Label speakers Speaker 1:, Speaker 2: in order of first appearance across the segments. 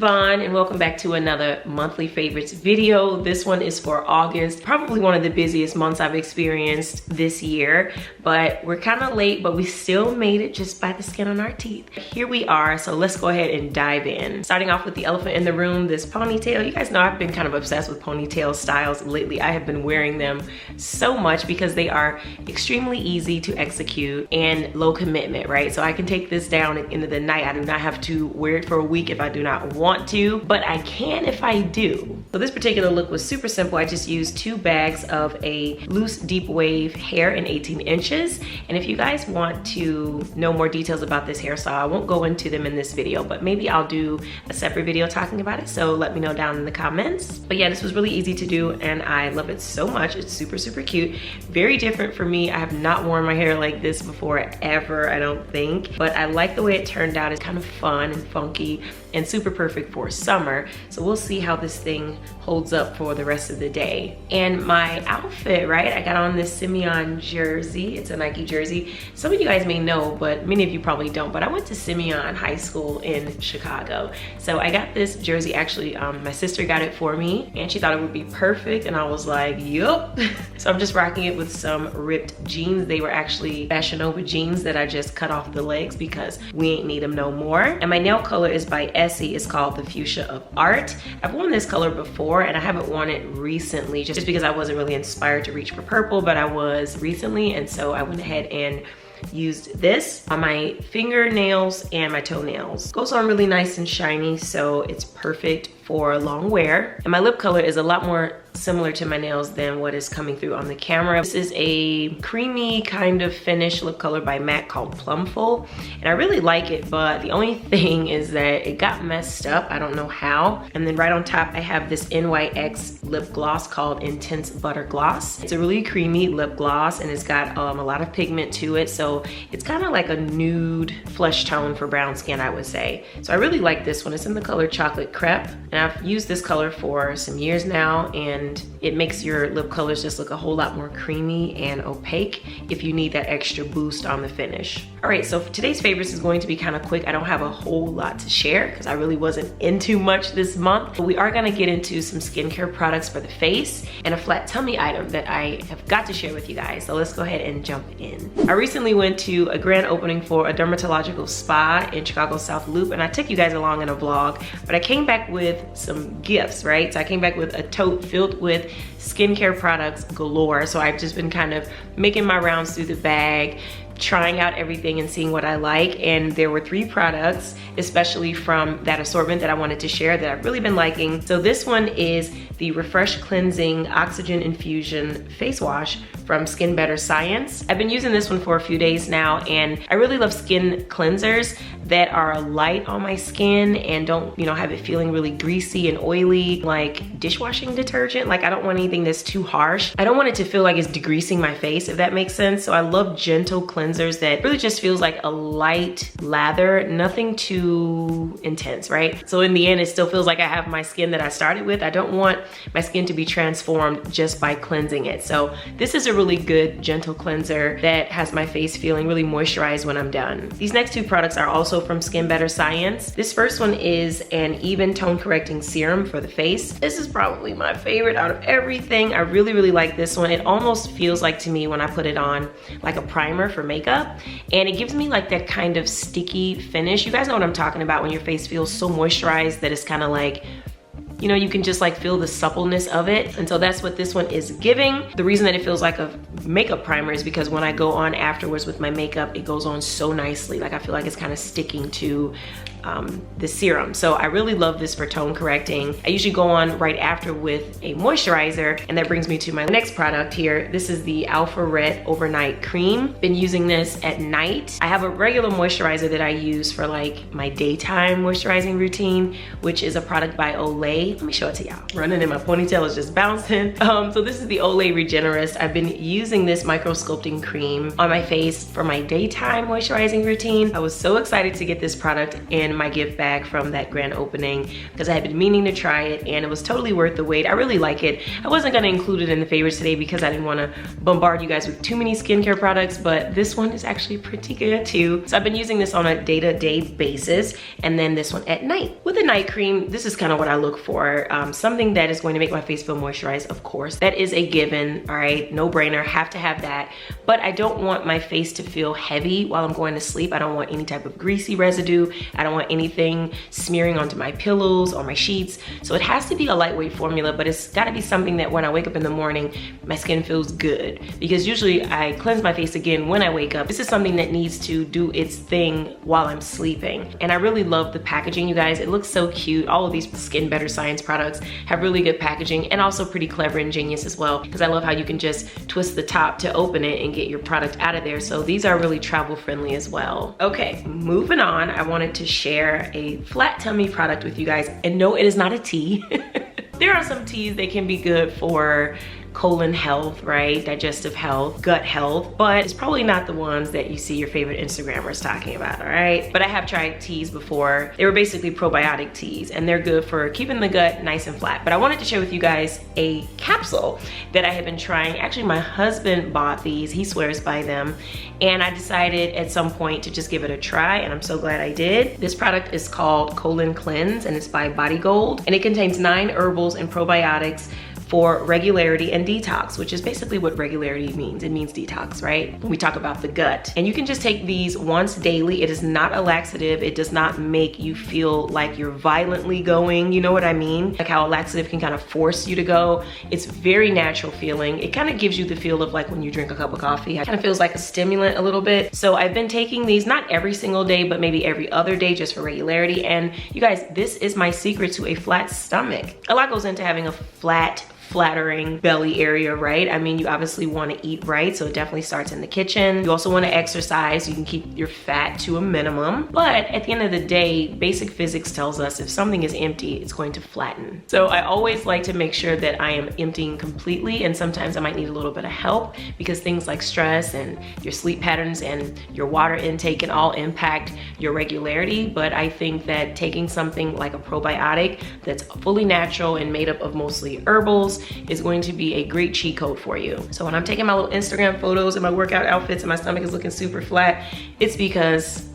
Speaker 1: Vaughn and welcome back to another monthly favorites video. This one is for August, probably one of the busiest months I've experienced this year, but we're kind of late, but we still made it just by the skin on our teeth. Here we are, so let's go ahead and dive in. Starting off with the elephant in the room, this ponytail. You guys know I've been kind of obsessed with ponytail styles lately. I have been wearing them so much because they are extremely easy to execute and low commitment, right? So I can take this down at the end of the night. I do not have to wear it for a week if I do not want to, but I can if I do. So this particular look was super simple. I just used 2 bags of a loose deep wave hair in 18 inches. And if you guys want to know more details about this hairstyle, I won't go into them in this video, but maybe I'll do a separate video talking about it. So let me know down in the comments. But yeah, this was really easy to do and I love it so much. It's super, super cute. Very different for me. I have not worn my hair like this before ever, I don't think, but I like the way it turned out. It's kind of fun and funky and super perfect for summer. So we'll see how this thing holds up for the rest of the day. And my outfit, right? I got on this Simeon jersey. It's a Nike jersey. Some of you guys may know, but many of you probably don't, but I went to Simeon High School in Chicago. So I got this jersey, actually, my sister got it for me and she thought it would be perfect. And I was like, yup. So I'm just rocking it with some ripped jeans. They were actually Fashion Nova jeans that I just cut off the legs because we ain't need them no more. And my nail color is by Essie. It's called the Fuchsia of Art. I've worn this color before and I haven't worn it recently just because I wasn't really inspired to reach for purple, but I was recently, and so I went ahead and used this on my fingernails and my toenails. Goes on really nice and shiny, so it's perfect for long wear. And my lip color is a lot more similar to my nails than what is coming through on the camera. This is a creamy kind of finish lip color by MAC called Plumful, and I really like it, but the only thing is that it got messed up. I don't know how. And then right on top I have this NYX lip gloss called Intense Butter Gloss. It's a really creamy lip gloss and it's got a lot of pigment to it, so it's kind of like a nude flesh tone for brown skin, I would say. So I really like this one. It's in the color Chocolate Crepe, and I've used this color for some years now, and it makes your lip colors just look a whole lot more creamy and opaque if you need that extra boost on the finish. All right, so today's favorites is going to be kind of quick. I don't have a whole lot to share because I really wasn't into much this month, but we are gonna get into some skincare products for the face and a flat tummy item that I have got to share with you guys. So let's go ahead and jump in. I recently went to a grand opening for a dermatological spa in Chicago South Loop, and I took you guys along in a vlog, but I came back with some gifts, right? So I came back with a tote filled with skincare products galore. So I've just been kind of making my rounds through the bag, trying out everything and seeing what I like. And there were 3 products, especially from that assortment, that I wanted to share that I've really been liking. So this one is the Refresh Cleansing Oxygen Infusion Face Wash from Skin Better Science. I've been using this one for a few days now, and I really love skin cleansers that are light on my skin and don't, you know, have it feeling really greasy and oily like dishwashing detergent. Like, I don't want anything that's too harsh. I don't want it to feel like it's degreasing my face, if that makes sense. So I love gentle cleansers that really just feels like a light lather, nothing too intense, right? So in the end, it still feels like I have my skin that I started with. I don't want my skin to be transformed just by cleansing it. So this is a really good gentle cleanser that has my face feeling really moisturized when I'm done. These next 2 products are also from Skin Better Science. This first one is an even tone correcting serum for the face. This is probably my favorite out of everything. I really, really like this one. It almost feels like to me when I put it on like a primer for makeup, and it gives me like that kind of sticky finish. You guys know what I'm talking about when your face feels so moisturized that it's kind of like, you know, you can just like feel the suppleness of it. And so that's what this one is giving. The reason that it feels like a makeup primer is because when I go on afterwards with my makeup, it goes on so nicely. Like, I feel like it's kind of sticking to the serum. So I really love this for tone correcting. I usually go on right after with a moisturizer, and that brings me to my next product here. This is the Alpha Red Overnight Cream. Been using this at night. I have a regular moisturizer that I use for like my daytime moisturizing routine, which is a product by Olay. Let me show it to y'all. Running in my ponytail is just bouncing. So this is the Olay Regenerist. I've been using using this micro sculpting cream on my face for my daytime moisturizing routine. I was so excited to get this product in my gift bag from that grand opening because I had been meaning to try it, and it was totally worth the wait. I really like it. I wasn't gonna include it in the favorites today because I didn't wanna bombard you guys with too many skincare products, but this one is actually pretty good too. So I've been using this on a day-to-day basis, and then this one at night. With a night cream, this is kind of what I look for. Something that is going to make my face feel moisturized, of course. That is a given, all right? No brainer, have to have that. But I don't want my face to feel heavy while I'm going to sleep. I don't want any type of greasy residue. I don't want anything smearing onto my pillows or my sheets. So it has to be a lightweight formula, but it's gotta be something that when I wake up in the morning, my skin feels good. Because usually I cleanse my face again when I wake up. This is something that needs to do its thing while I'm sleeping. And I really love the packaging, you guys. It looks so cute. All of these Skin Better Science products have really good packaging and also pretty clever and ingenious as well, because I love how you can just twist the top to open it and get your product out of there. So these are really travel friendly as well. Okay, moving on, I wanted to share a flat tummy product with you guys. And no, it is not a tea. There are some teas that can be good for colon health, right? Digestive health, gut health, but it's probably not the ones that you see your favorite Instagrammers talking about, all right? But I have tried teas before. They were basically probiotic teas, and they're good for keeping the gut nice and flat. But I wanted to share with you guys a capsule that I have been trying. Actually, my husband bought these. He swears by them. And I decided at some point to just give it a try, and I'm so glad I did. This product is called Colon Cleanse, and it's by Body Gold, and it contains 9 herbals and probiotics for regularity and detox, which is basically what regularity means. It means detox, right? When we talk about the gut. And you can just take these once daily. It is not a laxative. It does not make you feel like you're violently going, you know what I mean? Like how a laxative can kind of force you to go. It's very natural feeling. It kind of gives you the feel of like when you drink a cup of coffee. It kind of feels like a stimulant a little bit. So I've been taking these, not every single day, but maybe every other day just for regularity. And you guys, this is my secret to a flat stomach. A lot goes into having a flattering belly area, right? I mean, you obviously want to eat right, so it definitely starts in the kitchen. You also want to exercise. You can keep your fat to a minimum. But at the end of the day, basic physics tells us if something is empty, it's going to flatten. So I always like to make sure that I am emptying completely, and sometimes I might need a little bit of help because things like stress and your sleep patterns and your water intake can all impact your regularity. But I think that taking something like a probiotic that's fully natural and made up of mostly herbals is going to be a great cheat code for you. So when I'm taking my little Instagram photos and my workout outfits and my stomach is looking super flat, it's because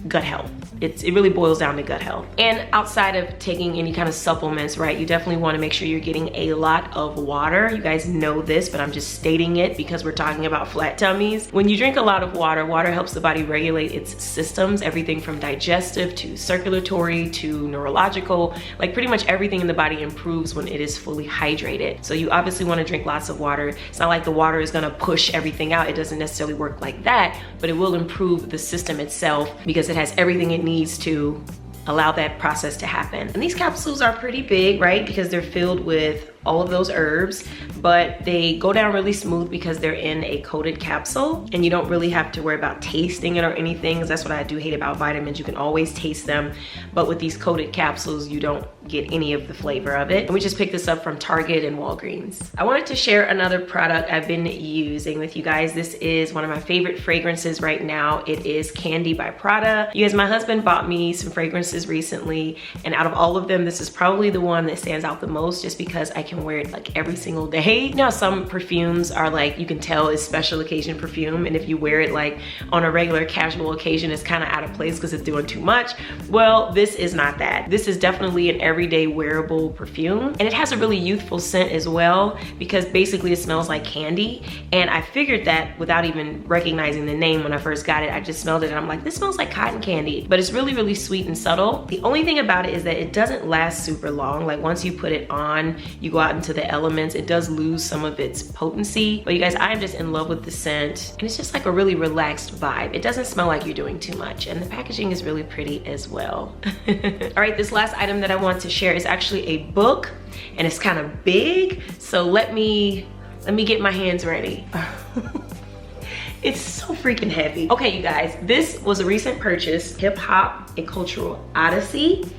Speaker 1: gut health. It really boils down to gut health. And outside of taking any kind of supplements, right, you definitely want to make sure you're getting a lot of water. You guys know this, but I'm just stating it because we're talking about flat tummies. When you drink a lot of water, water helps the body regulate its systems, everything from digestive to circulatory to neurological. Like pretty much everything in the body improves when it is fully hydrated. So you obviously want to drink lots of water. It's not like the water is going to push everything out. It doesn't necessarily work like that, but it will improve the system itself because it has everything it needs to allow that process to happen. And these capsules are pretty big, right? Because they're filled with all of those herbs, but they go down really smooth because they're in a coated capsule and you don't really have to worry about tasting it or anything. That's what I do hate about vitamins. You can always taste them, but with these coated capsules, you don't get any of the flavor of it. And we just picked this up from Target and Walgreens. I wanted to share another product I've been using with you guys. This is one of my favorite fragrances right now. It is Candy by Prada. You guys, my husband bought me some fragrances recently, and out of all of them, this is probably the one that stands out the most just because I can wear it like every single day. You know, some perfumes are like, you can tell it's special occasion perfume, and if you wear it like on a regular casual occasion, it's kind of out of place because it's doing too much. Well, this is not that. This is definitely an everyday wearable perfume, and it has a really youthful scent as well because basically it smells like candy. And I figured that without even recognizing the name when I first got it. I just smelled it and I'm like, this smells like cotton candy, but it's really, really sweet and subtle. The only thing about it is that it doesn't last super long. Like once you put it on, you go out into the elements, it does lose some of its potency. But you guys, I am just in love with the scent, and it's just like a really relaxed vibe. It doesn't smell like you're doing too much, and the packaging is really pretty as well. All right, this last item that I want to share is actually a book, and it's kind of big, so let me get my hands ready. It's so freaking heavy. Okay, you guys, this was a recent purchase, Hip Hop, A Cultural Odyssey.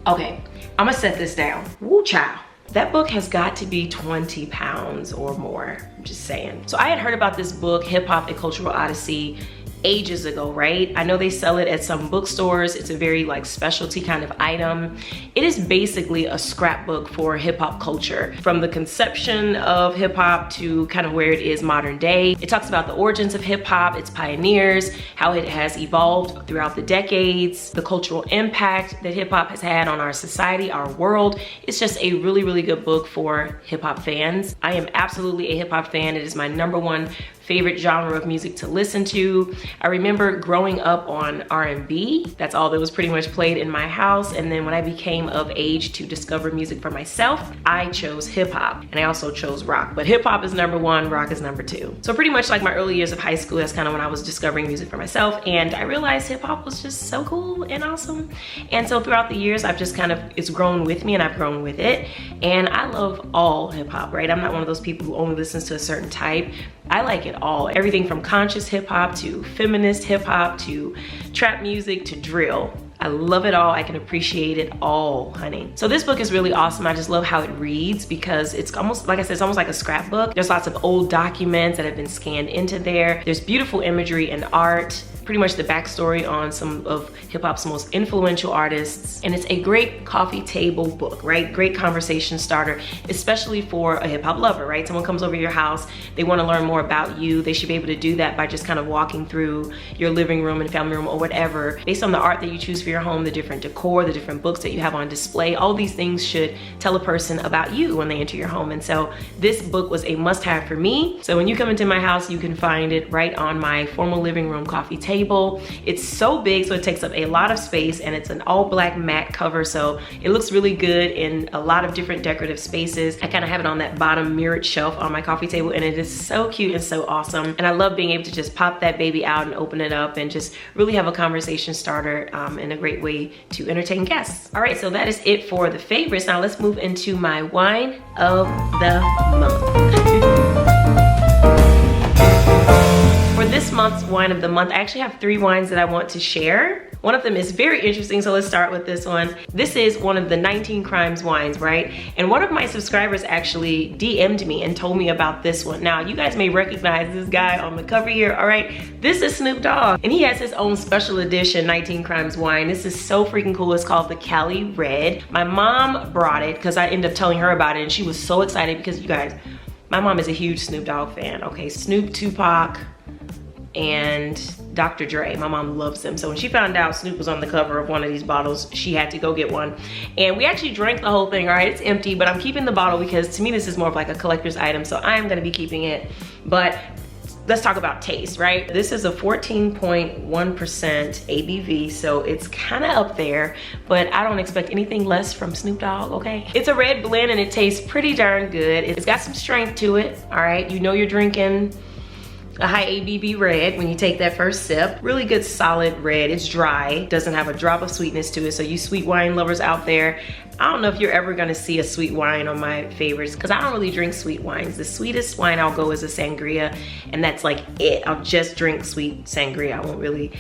Speaker 1: Okay, I'm gonna set this down. Woo child. That book has got to be 20 pounds or more, I'm just saying. So I had heard about this book, Hip Hop: A Cultural Odyssey, ages ago, right? I know they sell it at some bookstores. It's a very like specialty kind of item. It is basically a scrapbook for hip hop culture, from the conception of hip hop to kind of where it is modern day. It talks about the origins of hip hop, its pioneers, how it has evolved throughout the decades, the cultural impact that hip hop has had on our society, our world. It's just a really, really good book for hip hop fans. I am absolutely a hip hop fan. It is my #1 favorite genre of music to listen to. I remember growing up on R&B. That's all that was pretty much played in my house. And then when I became of age to discover music for myself, I chose hip hop, and I also chose rock. But hip hop is #1, rock is #2. So pretty much like my early years of high school, that's kind of when I was discovering music for myself. And I realized hip hop was just so cool and awesome. And so throughout the years, I've just kind of, it's grown with me and I've grown with it. And I love all hip hop, right? I'm not one of those people who only listens to a certain type. I like it all. Everything from conscious hip hop to feminist hip hop to trap music to drill. I love it all. I can appreciate it all, honey. So this book is really awesome. I just love how it reads because it's almost, like I said, it's almost like a scrapbook. There's lots of old documents that have been scanned into there. There's beautiful imagery and art, pretty much the backstory on some of hip hop's most influential artists. And it's a great coffee table book, right? Great conversation starter, especially for a hip hop lover, right? Someone comes over to your house, they wanna learn more about you. They should be able to do that by just kind of walking through your living room and family room or whatever. Based on the art that you choose for your home, the different decor, the different books that you have on display, all these things should tell a person about you when they enter your home. And so this book was a must-have for me. So when you come into my house, you can find it right on my formal living room coffee table. It's so big, so it takes up a lot of space, and it's an all black matte cover, so it looks really good in a lot of different decorative spaces. I kind of have it on that bottom mirrored shelf on my coffee table, and it is so cute and so awesome. And I love being able to just pop that baby out and open it up and just really have a conversation starter and a great way to entertain guests. All right, so that is it for the favorites. Now let's move into my wine of the month. For this month's wine of the month, I actually have 3 wines that I want to share. One of them is very interesting, so let's start with this one. This is one of the 19 Crimes wines, right? And one of my subscribers actually DM'd me and told me about this one. Now, you guys may recognize this guy on the cover here, all right? This is Snoop Dogg, and he has his own special edition 19 Crimes wine. This is so freaking cool. It's called the Cali Red. My mom brought it because I ended up telling her about it, and she was so excited because, you guys, my mom is a huge Snoop Dogg fan, okay? Snoop, Tupac, and Dr. Dre. My mom loves them. So when she found out Snoop was on the cover of one of these bottles, she had to go get one. And we actually drank the whole thing, all right? It's empty, but I'm keeping the bottle because to me this is more of like a collector's item, so I'm gonna be keeping it. But let's talk about taste, right? This is a 14.1% ABV, so it's kind of up there, but I don't expect anything less from Snoop Dogg, okay? It's a red blend and it tastes pretty darn good. It's got some strength to it, all right? You know you're drinking a high ABV red when you take that first sip. Really good solid red. It's dry, doesn't have a drop of sweetness to it. So you sweet wine lovers out there, I don't know if you're ever gonna see a sweet wine on my favorites because I don't really drink sweet wines. The sweetest wine I'll go is a sangria, and that's like it. I'll just drink sweet sangria. I won't really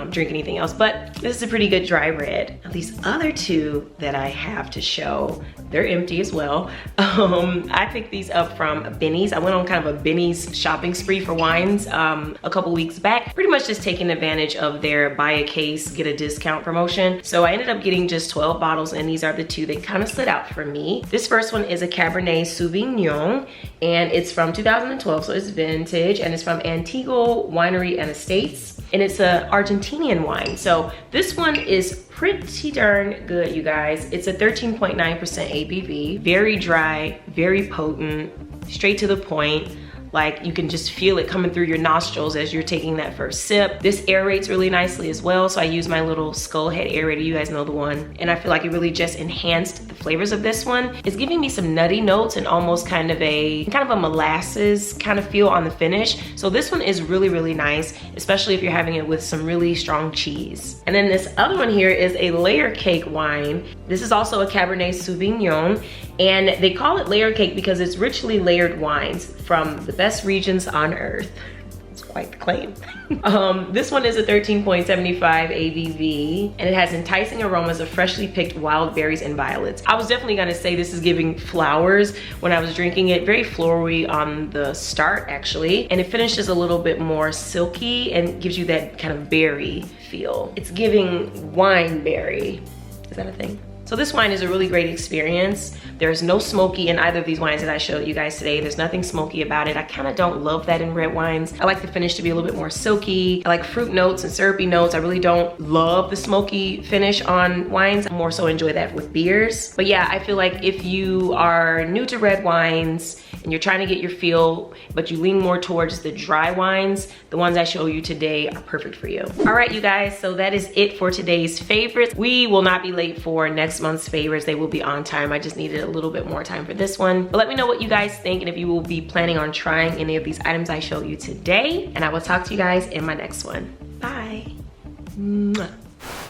Speaker 1: drink anything else, but this is a pretty good dry red. Now these other 2 that I have to show, they're empty as well. I picked these up from Benny's. I went on kind of a Benny's shopping spree for wines a couple weeks back, pretty much just taking advantage of their buy a case, get a discount promotion. So I ended up getting just 12 bottles, and these are the 2 that kind of stood out for me. This first one is a Cabernet Sauvignon, and it's from 2012, so it's vintage, and it's from Antigua Winery and Estates, and it's a Argentinian wine. So this one is pretty darn good, you guys. It's a 13.9% ABV, very dry, very potent, straight to the point. Like you can just feel it coming through your nostrils as you're taking that first sip. This aerates really nicely as well, so I use my little skull head aerator, you guys know the one, and I feel like it really just enhanced the flavors of this one. It's giving me some nutty notes and almost kind of a molasses kind of feel on the finish. So this one is really, really nice, especially if you're having it with some really strong cheese. And then this other one here is a layer cake wine. This is also a Cabernet Sauvignon, and they call it layer cake because it's richly layered wines from the best regions on earth. It's quite the claim. This one is a 13.75 ABV, and it has enticing aromas of freshly picked wild berries and violets. I was definitely gonna say this is giving flowers when I was drinking it. Very florally on the start, actually. And it finishes a little bit more silky and gives you that kind of berry feel. It's giving wine berry. Is that a thing? So this wine is a really great experience. There's no smoky in either of these wines that I showed you guys today. There's nothing smoky about it. I kind of don't love that in red wines. I like the finish to be a little bit more silky. I like fruit notes and syrupy notes. I really don't love the smoky finish on wines. I more so enjoy that with beers. But yeah, I feel like if you are new to red wines and you're trying to get your feel, but you lean more towards the dry wines, the ones I show you today are perfect for you. All right, you guys, so that is it for today's favorites. We will not be late for next month's favorites. They will be on time. I just needed a little bit more time for this one. But let me know what you guys think and if you will be planning on trying any of these items I showed you today. And I will talk to you guys in my next one. Bye. Mwah.